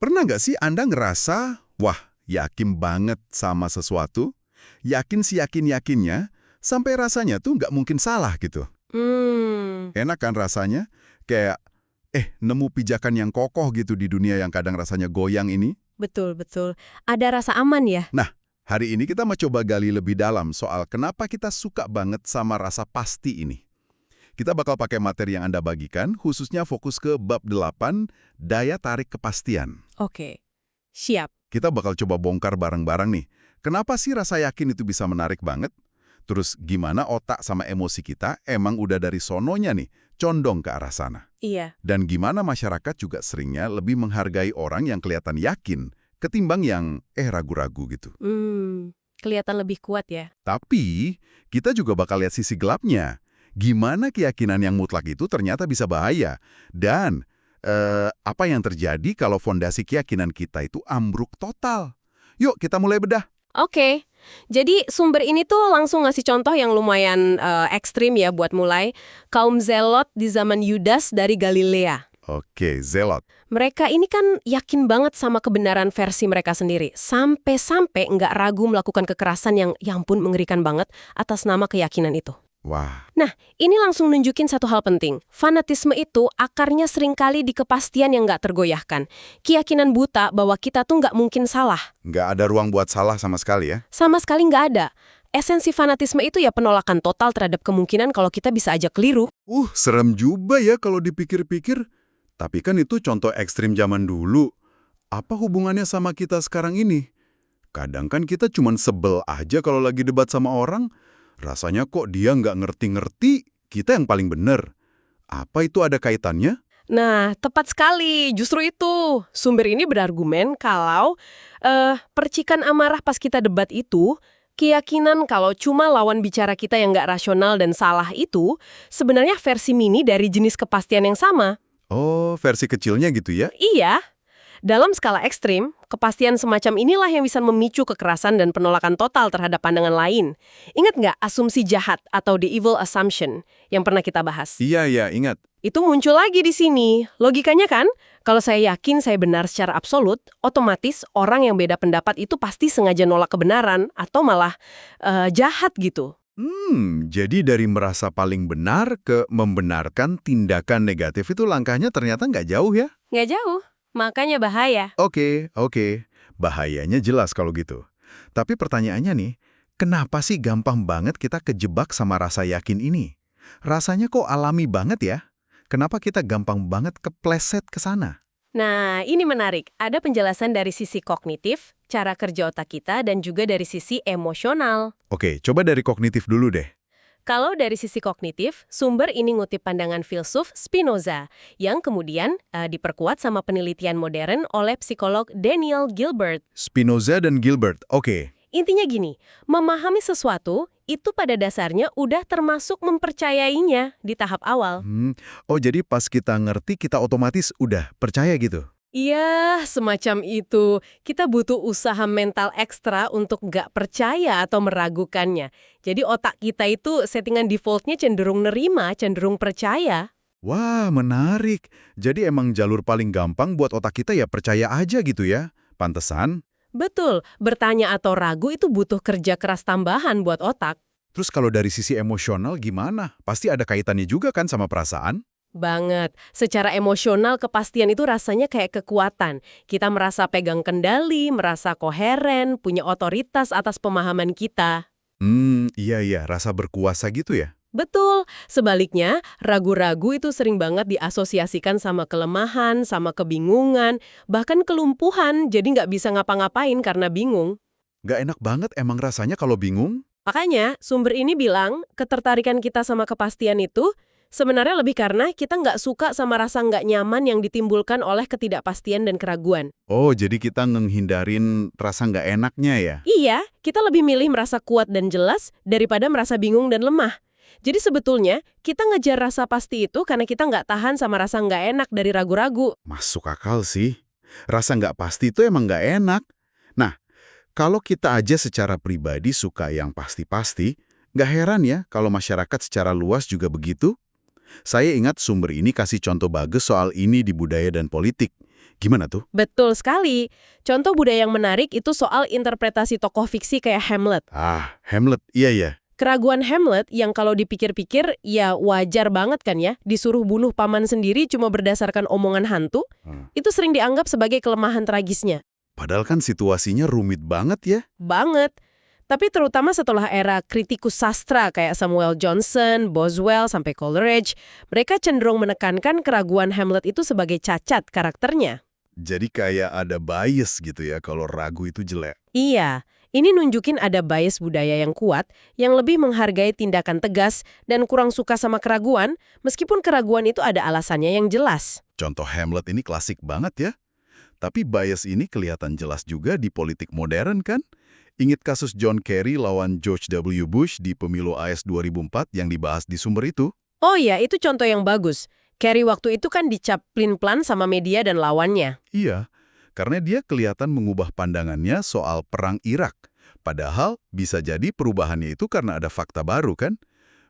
Pernah nggak sih Anda ngerasa, wah, yakin banget sama sesuatu, yakin yakin-yakinnya, sampai rasanya tuh nggak mungkin salah gitu. Hmm, Enak kan rasanya? Kayak, nemu pijakan yang kokoh gitu di dunia yang kadang rasanya goyang ini. betul. Ada rasa aman ya? Nah, hari ini kita mau coba gali lebih dalam soal kenapa kita suka banget sama rasa pasti ini. Kita bakal pakai materi yang Anda bagikan, khususnya fokus ke bab 8, daya tarik kepastian. Oke, siap. Kita bakal coba bongkar bareng-bareng nih. Kenapa sih rasa yakin itu bisa menarik banget? Terus gimana otak sama emosi kita emang udah dari sononya nih, condong ke arah sana. Iya. Dan gimana masyarakat juga seringnya lebih menghargai orang yang kelihatan yakin ketimbang yang ragu-ragu gitu. Kelihatan lebih kuat ya? Tapi kita juga bakal lihat sisi gelapnya. Gimana keyakinan yang mutlak itu ternyata bisa bahaya. Dan apa yang terjadi kalau fondasi keyakinan kita itu ambruk total. Yuk kita mulai bedah. Oke, jadi sumber ini tuh langsung ngasih contoh yang lumayan ekstrim ya buat mulai. Kaum Zelot di zaman Yudas dari Galilea. Oke, Zelot. Mereka ini kan yakin banget sama kebenaran versi mereka sendiri. Sampai-sampai nggak ragu melakukan kekerasan yang pun mengerikan banget atas nama keyakinan itu. Wah, Nah, ini langsung nunjukin satu hal penting. Fanatisme itu akarnya seringkali di kepastian yang nggak tergoyahkan. Keyakinan buta bahwa kita tuh nggak mungkin salah. nggak ada ruang buat salah sama sekali ya. Sama sekali nggak ada. Esensi fanatisme itu ya penolakan total terhadap kemungkinan kalau kita bisa aja keliru. Serem juga ya kalau dipikir-pikir. Tapi kan itu contoh ekstrim zaman dulu. Apa hubungannya sama kita sekarang ini? Kadang kan kita cuman sebel aja kalau lagi debat sama orang. Rasanya kok dia nggak ngerti-ngerti, kita yang paling bener. Apa itu ada kaitannya? Nah, tepat sekali. Justru itu. Sumber ini berargumen kalau percikan amarah pas kita debat itu, keyakinan kalau cuma lawan bicara kita yang nggak rasional dan salah itu, sebenarnya versi mini dari jenis kepastian yang sama. Oh, versi kecilnya gitu ya? Iya. Dalam skala ekstrim, kepastian semacam inilah yang bisa memicu kekerasan dan penolakan total terhadap pandangan lain. Ingat nggak asumsi jahat atau the evil assumption yang pernah kita bahas? Iya, ingat. Itu muncul lagi di sini. Logikanya kan, kalau saya yakin saya benar secara absolut, otomatis orang yang beda pendapat itu pasti sengaja nolak kebenaran atau malah jahat gitu. Jadi dari merasa paling benar ke membenarkan tindakan negatif itu langkahnya ternyata nggak jauh ya? Nggak jauh, makanya bahaya. Oke. Bahayanya jelas kalau gitu. Tapi pertanyaannya nih, kenapa sih gampang banget kita kejebak sama rasa yakin ini? Rasanya kok alami banget ya? Kenapa kita gampang banget kepleset ke sana? Nah, ini menarik. Ada penjelasan dari sisi kognitif, cara kerja otak kita, dan juga dari sisi emosional. Oke, coba dari kognitif dulu deh. Kalau dari sisi kognitif, sumber ini ngutip pandangan filsuf Spinoza, yang kemudian diperkuat sama penelitian modern oleh psikolog Daniel Gilbert. Spinoza dan Gilbert, oke. Intinya gini, memahami sesuatu itu pada dasarnya udah termasuk mempercayainya di tahap awal. Oh, jadi pas kita ngerti, kita otomatis udah percaya gitu? Iya, semacam itu. Kita butuh usaha mental ekstra untuk nggak percaya atau meragukannya. Jadi otak kita itu settingan defaultnya cenderung nerima, cenderung percaya. Wah, menarik. Jadi emang jalur paling gampang buat otak kita ya percaya aja gitu ya? Pantesan. Betul, bertanya atau ragu itu butuh kerja keras tambahan buat otak. Terus kalau dari sisi emosional gimana? Pasti ada kaitannya juga kan sama perasaan? Banget. Secara emosional kepastian itu rasanya kayak kekuatan. Kita merasa pegang kendali, merasa koheren, punya otoritas atas pemahaman kita. Iya, rasa berkuasa gitu ya? Betul. Sebaliknya, ragu-ragu itu sering banget diasosiasikan sama kelemahan, sama kebingungan, bahkan kelumpuhan, jadi nggak bisa ngapa-ngapain karena bingung. Nggak enak banget emang rasanya kalau bingung? Makanya, sumber ini bilang, ketertarikan kita sama kepastian itu sebenarnya lebih karena kita nggak suka sama rasa nggak nyaman yang ditimbulkan oleh ketidakpastian dan keraguan. Oh, jadi kita ngehindarin rasa nggak enaknya ya? Iya, kita lebih milih merasa kuat dan jelas daripada merasa bingung dan lemah. Jadi sebetulnya, kita ngejar rasa pasti itu karena kita nggak tahan sama rasa nggak enak dari ragu-ragu. Masuk akal sih. Rasa nggak pasti itu emang nggak enak. Nah, kalau kita aja secara pribadi suka yang pasti-pasti, nggak heran ya kalau masyarakat secara luas juga begitu. Saya ingat sumber ini kasih contoh bagus soal ini di budaya dan politik. Gimana tuh? Betul sekali. Contoh budaya yang menarik itu soal interpretasi tokoh fiksi kayak Hamlet. Ah, Hamlet, iya ya. Keraguan Hamlet yang kalau dipikir-pikir ya wajar banget kan ya, disuruh bunuh paman sendiri cuma berdasarkan omongan hantu, itu sering dianggap sebagai kelemahan tragisnya. Padahal kan situasinya rumit banget ya. Banget. Tapi terutama setelah era kritikus sastra kayak Samuel Johnson, Boswell, sampai Coleridge, mereka cenderung menekankan keraguan Hamlet itu sebagai cacat karakternya. Jadi kayak ada bias gitu ya kalau ragu itu jelek. Iya, ini nunjukin ada bias budaya yang kuat, yang lebih menghargai tindakan tegas dan kurang suka sama keraguan, meskipun keraguan itu ada alasannya yang jelas. Contoh Hamlet ini klasik banget ya. Tapi bias ini kelihatan jelas juga di politik modern kan? Ingat kasus John Kerry lawan George W. Bush di pemilu AS 2004 yang dibahas di sumber itu? Oh iya, itu contoh yang bagus. Kerry waktu itu kan dicap plin-plan sama media dan lawannya. Iya, karena dia kelihatan mengubah pandangannya soal perang Irak. Padahal bisa jadi perubahannya itu karena ada fakta baru kan?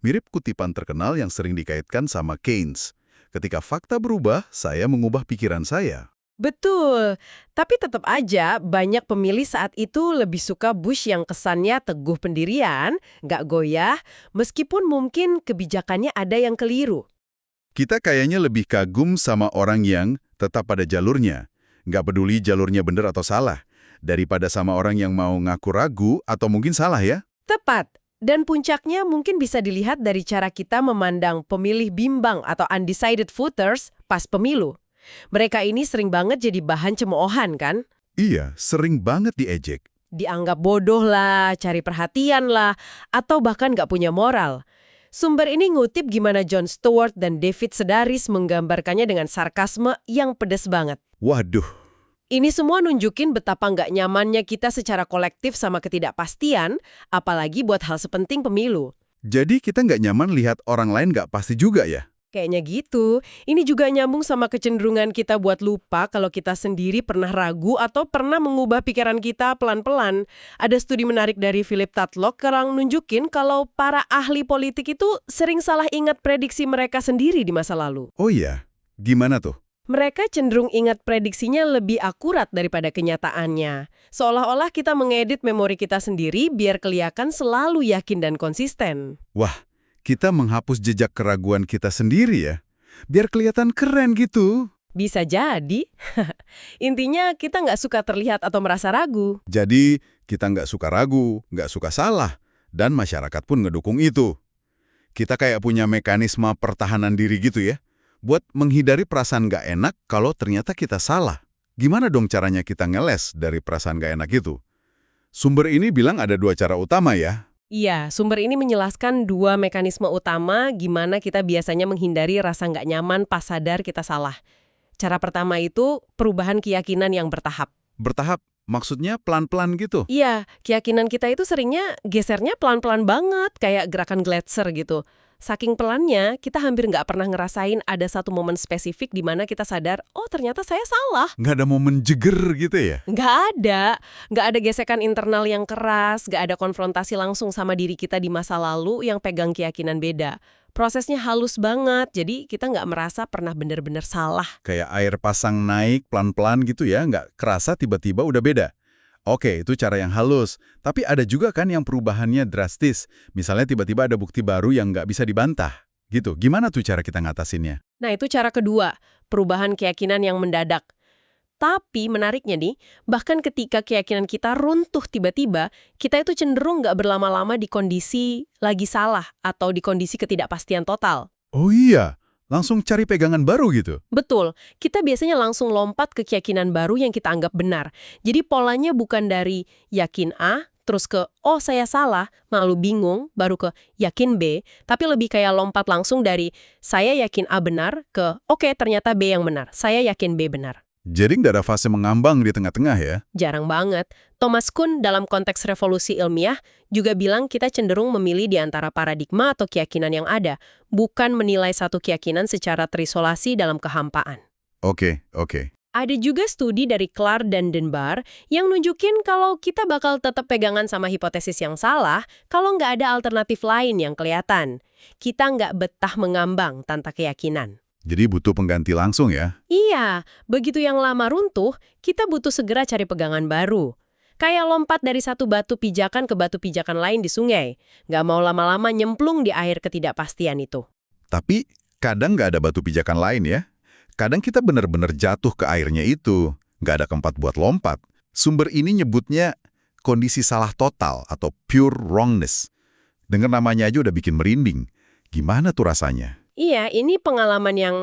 Mirip kutipan terkenal yang sering dikaitkan sama Keynes. Ketika fakta berubah, saya mengubah pikiran saya. Betul, tapi tetap aja banyak pemilih saat itu lebih suka Bush yang kesannya teguh pendirian, nggak goyah, meskipun mungkin kebijakannya ada yang keliru. Kita kayaknya lebih kagum sama orang yang tetap pada jalurnya, nggak peduli jalurnya benar atau salah, daripada sama orang yang mau ngaku ragu atau mungkin salah ya. Tepat, dan puncaknya mungkin bisa dilihat dari cara kita memandang pemilih bimbang atau undecided voters pas pemilu. Mereka ini sering banget jadi bahan cemoohan kan? Iya, sering banget diejek. Dianggap bodoh lah, cari perhatian lah, atau bahkan nggak punya moral. Sumber ini ngutip gimana Jon Stewart dan David Sedaris menggambarkannya dengan sarkasme yang pedes banget. Waduh, Ini semua nunjukin betapa nggak nyamannya kita secara kolektif sama ketidakpastian, apalagi buat hal sepenting pemilu. jadi kita nggak nyaman lihat orang lain nggak pasti juga ya? Kayaknya gitu. Ini juga nyambung sama kecenderungan kita buat lupa kalau kita sendiri pernah ragu atau pernah mengubah pikiran kita pelan-pelan. Ada studi menarik dari Philip Tatlock yang nunjukin kalau para ahli politik itu sering salah ingat prediksi mereka sendiri di masa lalu. Oh iya, gimana tuh? Mereka cenderung ingat prediksinya lebih akurat daripada kenyataannya. Seolah-olah kita mengedit memori kita sendiri biar kelihatan selalu yakin dan konsisten. Wah, kita menghapus jejak keraguan kita sendiri ya? Biar kelihatan keren gitu. Bisa jadi. Intinya kita nggak suka terlihat atau merasa ragu. Jadi, kita nggak suka ragu, nggak suka salah. Dan masyarakat pun ngedukung itu. Kita kayak punya mekanisme pertahanan diri gitu ya. Buat menghindari perasaan nggak enak kalau ternyata kita salah. Gimana dong caranya kita ngeles dari perasaan nggak enak itu? Sumber ini bilang ada 2 cara utama ya. Iya, sumber ini menjelaskan 2 mekanisme utama gimana kita biasanya menghindari rasa nggak nyaman pas sadar kita salah. Cara pertama itu perubahan keyakinan yang bertahap. Bertahap, maksudnya pelan-pelan gitu. Iya, keyakinan kita itu seringnya gesernya pelan-pelan banget, kayak gerakan Gletser gitu. Saking pelannya, kita hampir nggak pernah ngerasain ada satu momen spesifik di mana kita sadar, oh ternyata saya salah. Nggak ada momen jeger gitu ya? Nggak ada gesekan internal yang keras, nggak ada konfrontasi langsung sama diri kita di masa lalu yang pegang keyakinan beda. Prosesnya halus banget, jadi kita nggak merasa pernah benar-benar salah. Kayak air pasang naik pelan-pelan gitu ya, nggak kerasa tiba-tiba udah beda. Oke, itu cara yang halus. Tapi ada juga kan yang perubahannya drastis. Misalnya tiba-tiba ada bukti baru yang nggak bisa dibantah. Gitu, gimana tuh cara kita ngatasinnya? Nah itu cara kedua, perubahan keyakinan yang mendadak. Tapi menariknya nih, bahkan ketika keyakinan kita runtuh tiba-tiba, kita itu cenderung nggak berlama-lama di kondisi lagi salah atau di kondisi ketidakpastian total. Oh iya, langsung cari pegangan baru gitu. Betul, kita biasanya langsung lompat ke keyakinan baru yang kita anggap benar. Jadi polanya bukan dari yakin A, terus ke oh saya salah, malu bingung, baru ke yakin B, tapi lebih kayak lompat langsung dari saya yakin A benar ke oke ternyata B yang benar, saya yakin B benar. Jadi nggak ada fase mengambang di tengah-tengah ya? Jarang banget. Thomas Kuhn dalam konteks revolusi ilmiah juga bilang kita cenderung memilih di antara paradigma atau keyakinan yang ada, bukan menilai satu keyakinan secara terisolasi dalam kehampaan. Oke. Ada juga studi dari Clark dan Dunbar yang nunjukin kalau kita bakal tetap pegangan sama hipotesis yang salah kalau nggak ada alternatif lain yang kelihatan. Kita nggak betah mengambang tanpa keyakinan. Jadi butuh pengganti langsung ya? Iya, begitu yang lama runtuh, kita butuh segera cari pegangan baru. Kayak lompat dari satu batu pijakan ke batu pijakan lain di sungai. Nggak mau lama-lama nyemplung di air ketidakpastian itu. Tapi kadang nggak ada batu pijakan lain ya. Kadang kita benar-benar jatuh ke airnya itu. Nggak ada tempat buat lompat. Sumber ini nyebutnya kondisi salah total atau pure wrongness. Dengar namanya aja udah bikin merinding. Gimana tuh rasanya? Iya, ini pengalaman yang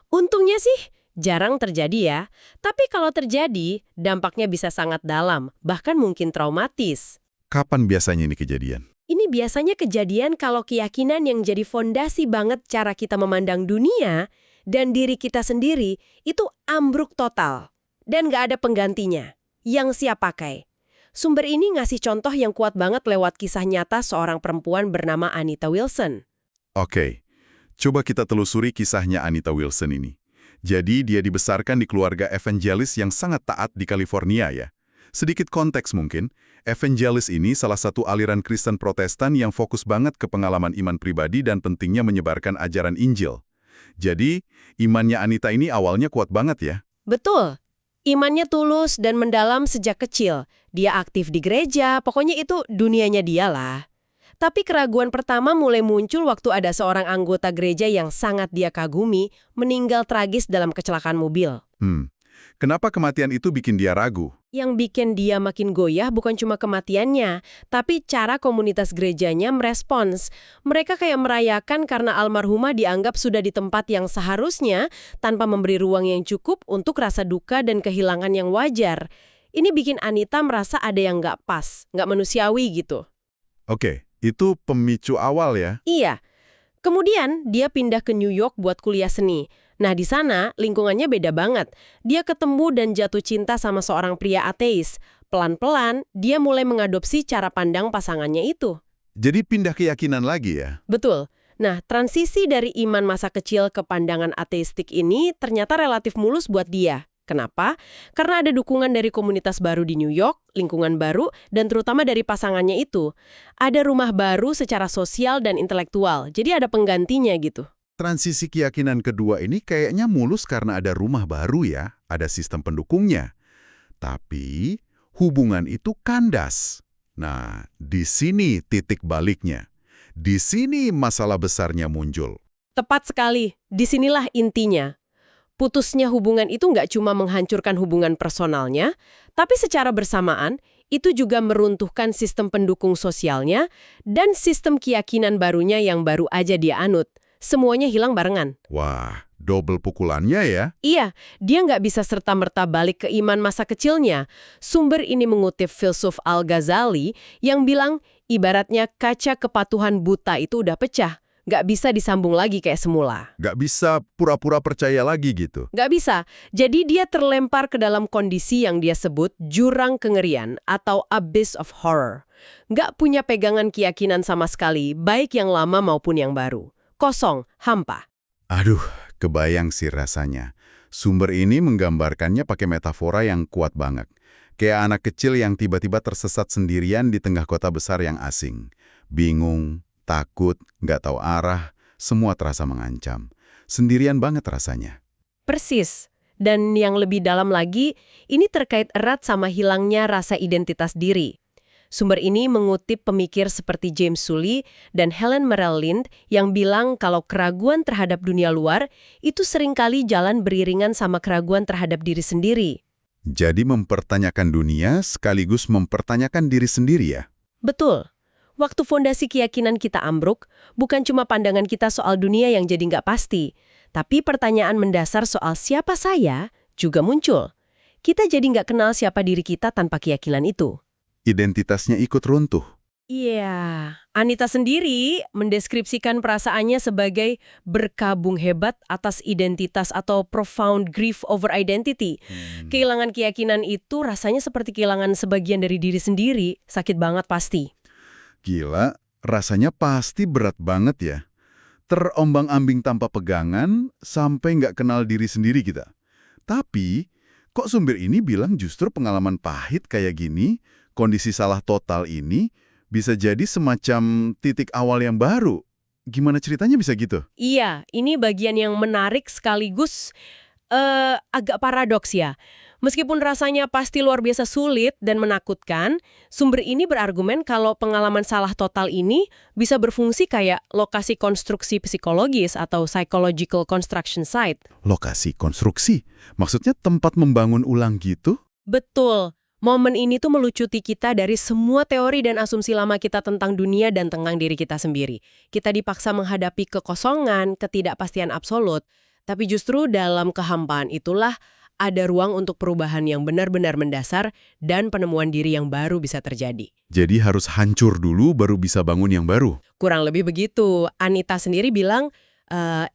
untungnya sih jarang terjadi ya. Tapi kalau terjadi, dampaknya bisa sangat dalam, bahkan mungkin traumatis. Kapan biasanya ini kejadian? Ini biasanya kejadian kalau keyakinan yang jadi fondasi banget cara kita memandang dunia dan diri kita sendiri itu ambruk total. Dan nggak ada penggantinya yang siap pakai. Sumber ini ngasih contoh yang kuat banget lewat kisah nyata seorang perempuan bernama Anita Wilson. Oke, coba kita telusuri kisahnya Anita Wilson ini. Jadi dia dibesarkan di keluarga evangelis yang sangat taat di California ya. Sedikit konteks mungkin, evangelis ini salah satu aliran Kristen Protestan yang fokus banget ke pengalaman iman pribadi dan pentingnya menyebarkan ajaran Injil. Jadi, imannya Anita ini awalnya kuat banget ya. Betul. Imannya tulus dan mendalam sejak kecil. Dia aktif di gereja, pokoknya itu dunianya dia lah. Tapi keraguan pertama mulai muncul waktu ada seorang anggota gereja yang sangat dia kagumi meninggal tragis dalam kecelakaan mobil. Kenapa kematian itu bikin dia ragu? Yang bikin dia makin goyah bukan cuma kematiannya, tapi cara komunitas gerejanya merespons. Mereka kayak merayakan karena almarhumah dianggap sudah di tempat yang seharusnya tanpa memberi ruang yang cukup untuk rasa duka dan kehilangan yang wajar. Ini bikin Anita merasa ada yang nggak pas, nggak manusiawi gitu. Oke, itu pemicu awal ya? Iya. Kemudian dia pindah ke New York buat kuliah seni. Nah di sana lingkungannya beda banget. Dia ketemu dan jatuh cinta sama seorang pria ateis. Pelan-pelan dia mulai mengadopsi cara pandang pasangannya itu. Jadi pindah keyakinan lagi ya? Betul. Nah transisi dari iman masa kecil ke pandangan ateistik ini ternyata relatif mulus buat dia. Kenapa? Karena ada dukungan dari komunitas baru di New York, lingkungan baru, dan terutama dari pasangannya itu. Ada rumah baru secara sosial dan intelektual, jadi ada penggantinya gitu. Transisi keyakinan kedua ini kayaknya mulus karena ada rumah baru ya, ada sistem pendukungnya. Tapi hubungan itu kandas. Nah, di sini titik baliknya. Di sini masalah besarnya muncul. Tepat sekali, disinilah intinya. Putusnya hubungan itu nggak cuma menghancurkan hubungan personalnya, tapi secara bersamaan itu juga meruntuhkan sistem pendukung sosialnya dan sistem keyakinan barunya yang baru aja dia anut. Semuanya hilang barengan. Wah, double pukulannya ya? Iya, dia nggak bisa serta-merta balik ke iman masa kecilnya. Sumber ini mengutip filsuf Al-Ghazali yang bilang ibaratnya kaca kepatuhan buta itu udah pecah. Nggak bisa disambung lagi kayak semula. Nggak bisa pura-pura percaya lagi gitu. Nggak bisa. Jadi dia terlempar ke dalam kondisi yang dia sebut jurang kengerian atau abyss of horror. Nggak punya pegangan keyakinan sama sekali, baik yang lama maupun yang baru. Kosong, hampa. Aduh, kebayang sih rasanya. Sumber ini menggambarkannya pakai metafora yang kuat banget. Kayak anak kecil yang tiba-tiba tersesat sendirian di tengah kota besar yang asing. Bingung, takut, nggak tahu arah, semua terasa mengancam. Sendirian banget rasanya. Persis. Dan yang lebih dalam lagi, ini terkait erat sama hilangnya rasa identitas diri. Sumber ini mengutip pemikir seperti James Sully dan Helen Merrill Lind yang bilang kalau keraguan terhadap dunia luar itu seringkali jalan beriringan sama keraguan terhadap diri sendiri. Jadi mempertanyakan dunia sekaligus mempertanyakan diri sendiri ya? Betul. Waktu fondasi keyakinan kita ambruk, bukan cuma pandangan kita soal dunia yang jadi nggak pasti, tapi pertanyaan mendasar soal siapa saya juga muncul. Kita jadi nggak kenal siapa diri kita tanpa keyakinan itu. Identitasnya ikut runtuh. Iya, Anita sendiri mendeskripsikan perasaannya sebagai berkabung hebat atas identitas atau profound grief over identity. Kehilangan keyakinan itu rasanya seperti kehilangan sebagian dari diri sendiri, sakit banget pasti. Gila, rasanya pasti berat banget ya. Terombang-ambing tanpa pegangan sampai nggak kenal diri sendiri kita. Tapi, kok sumber ini bilang justru pengalaman pahit kayak gini, kondisi salah total ini, bisa jadi semacam titik awal yang baru. Gimana ceritanya bisa gitu? Iya, ini bagian yang menarik sekaligus agak paradoks ya. Meskipun rasanya pasti luar biasa sulit dan menakutkan, sumber ini berargumen kalau pengalaman salah total ini bisa berfungsi kayak lokasi konstruksi psikologis atau psychological construction site. Lokasi konstruksi? Maksudnya tempat membangun ulang gitu? Betul. Momen ini tuh melucuti kita dari semua teori dan asumsi lama kita tentang dunia dan tentang diri kita sendiri. Kita dipaksa menghadapi kekosongan, ketidakpastian absolut, tapi justru dalam kehampaan itulah ada ruang untuk perubahan yang benar-benar mendasar dan penemuan diri yang baru bisa terjadi. Jadi harus hancur dulu baru bisa bangun yang baru. Kurang lebih begitu. Anita sendiri bilang,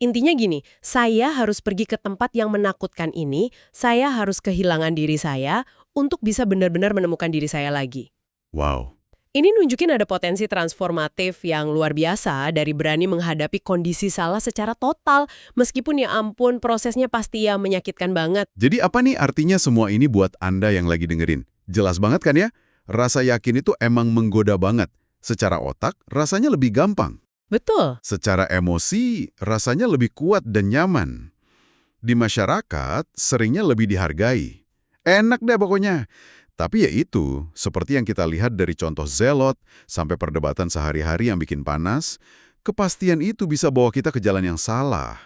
intinya gini, saya harus pergi ke tempat yang menakutkan ini, saya harus kehilangan diri saya untuk bisa benar-benar menemukan diri saya lagi. Wow. Ini nunjukin ada potensi transformatif yang luar biasa dari berani menghadapi kondisi salah secara total, meskipun ya ampun prosesnya pasti ya menyakitkan banget. Jadi apa nih artinya semua ini buat Anda yang lagi dengerin? Jelas banget kan ya? Rasa yakin itu emang menggoda banget. Secara otak, rasanya lebih gampang. Betul. Secara emosi, rasanya lebih kuat dan nyaman. Di masyarakat, seringnya lebih dihargai. Enak deh pokoknya. Tapi ya itu, seperti yang kita lihat dari contoh Zelot, sampai perdebatan sehari-hari yang bikin panas, kepastian itu bisa bawa kita ke jalan yang salah.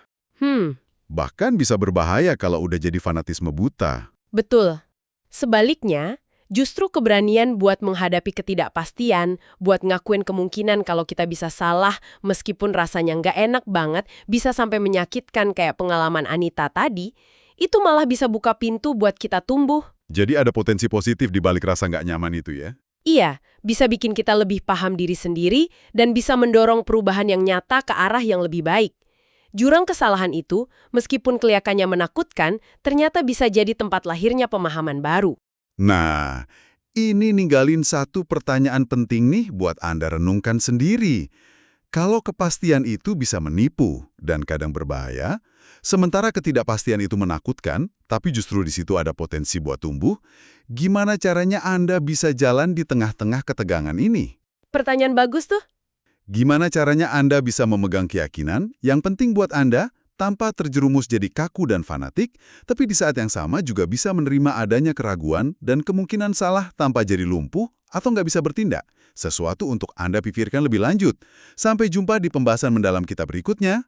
Bahkan bisa berbahaya kalau udah jadi fanatisme buta. Betul. Sebaliknya, justru keberanian buat menghadapi ketidakpastian, buat ngakuin kemungkinan kalau kita bisa salah meskipun rasanya nggak enak banget, bisa sampai menyakitkan kayak pengalaman Anita tadi, itu malah bisa buka pintu buat kita tumbuh. Jadi ada potensi positif di balik rasa nggak nyaman itu ya? Iya, bisa bikin kita lebih paham diri sendiri dan bisa mendorong perubahan yang nyata ke arah yang lebih baik. Jurang kesalahan itu, meskipun kelihatannya menakutkan, ternyata bisa jadi tempat lahirnya pemahaman baru. Nah, ini ninggalin satu pertanyaan penting nih buat Anda renungkan sendiri. Kalau kepastian itu bisa menipu dan kadang berbahaya, sementara ketidakpastian itu menakutkan, tapi justru di situ ada potensi buat tumbuh, gimana caranya Anda bisa jalan di tengah-tengah ketegangan ini? Pertanyaan bagus tuh. Gimana caranya Anda bisa memegang keyakinan yang penting buat Anda tanpa terjerumus jadi kaku dan fanatik, tapi di saat yang sama juga bisa menerima adanya keraguan dan kemungkinan salah tanpa jadi lumpuh atau nggak bisa bertindak. Sesuatu untuk Anda pikirkan lebih lanjut. Sampai jumpa di pembahasan mendalam kita berikutnya.